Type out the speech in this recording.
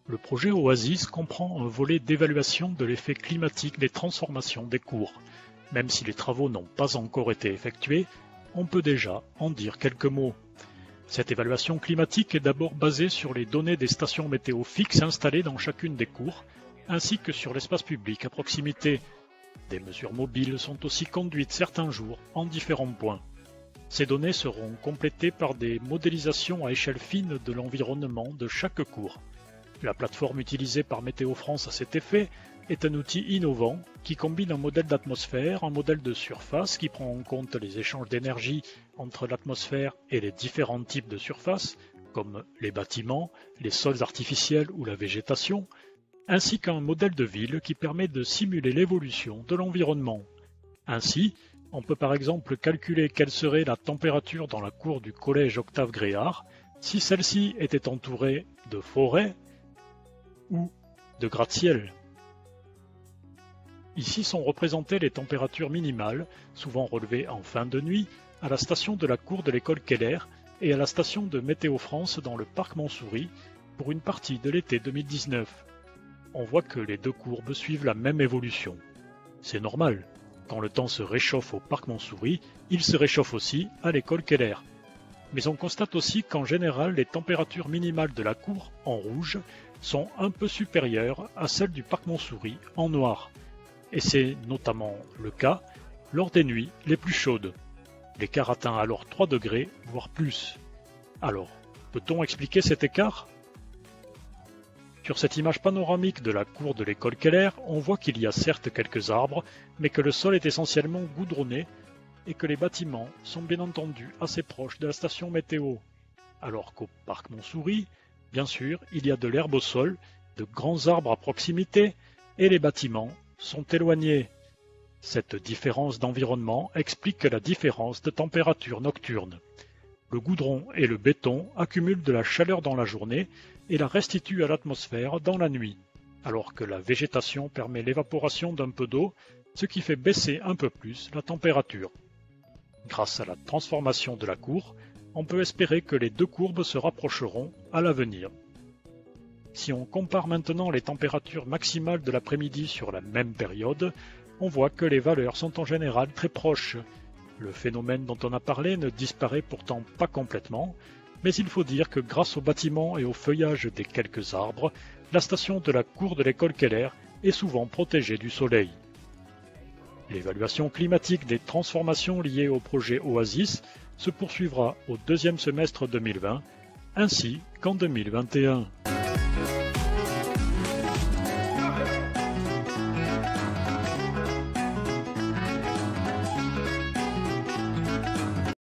Le projet Oasis comprend un volet d'évaluation de l'effet climatique des transformations des cours. Même si les travaux n'ont pas encore été effectués, on peut déjà en dire quelques mots. Cette évaluation climatique est d'abord basée sur les données des stations météo fixes installées dans chacune des cours, ainsi que sur l'espace public à proximité. Des mesures mobiles sont aussi conduites certains jours en différents points. Ces données seront complétées par des modélisations à échelle fine de l'environnement de chaque cours. La plateforme utilisée par Météo France à cet effet est un outil innovant qui combine un modèle d'atmosphère, un modèle de surface qui prend en compte les échanges d'énergie entre l'atmosphère et les différents types de surfaces, comme les bâtiments, les sols artificiels ou la végétation, ainsi qu'un modèle de ville qui permet de simuler l'évolution de l'environnement. Ainsi, on peut par exemple calculer quelle serait la température dans la cour du collège Octave Gréard si celle-ci était entourée de forêts ou de gratte-ciel. Ici sont représentées les températures minimales, souvent relevées en fin de nuit, à la station de la cour de l'école Keller et à la station de Météo France dans le parc Montsouris pour une partie de l'été 2019. On voit que les deux courbes suivent la même évolution. C'est normal. Quand le temps se réchauffe au parc Montsouris, il se réchauffe aussi à l'école Keller. Mais on constate aussi qu'en général, les températures minimales de la cour, en rouge, sont un peu supérieures à celles du parc Montsouris, en noir. Et c'est notamment le cas lors des nuits les plus chaudes. L'écart atteint alors 3 degrés, voire plus. Alors, peut-on expliquer cet écart ? Sur cette image panoramique de la cour de l'école Keller, on voit qu'il y a certes quelques arbres, mais que le sol est essentiellement goudronné et que les bâtiments sont bien entendu assez proches de la station météo. Alors qu'au parc Montsouris, bien sûr, il y a de l'herbe au sol, de grands arbres à proximité et les bâtiments sont éloignés. Cette différence d'environnement explique la différence de température nocturne. Le goudron et le béton accumulent de la chaleur dans la journée et la restituent à l'atmosphère dans la nuit, alors que la végétation permet l'évaporation d'un peu d'eau, ce qui fait baisser un peu plus la température. Grâce à la transformation de la cour, on peut espérer que les deux courbes se rapprocheront à l'avenir. Si on compare maintenant les températures maximales de l'après-midi sur la même période, on voit que les valeurs sont en général très proches. Le phénomène dont on a parlé ne disparaît pourtant pas complètement, mais il faut dire que grâce aux bâtiments et au feuillage des quelques arbres, la station de la cour de l'école Keller est souvent protégée du soleil. L'évaluation climatique des transformations liées au projet Oasis se poursuivra au deuxième semestre 2020, ainsi qu'en 2021.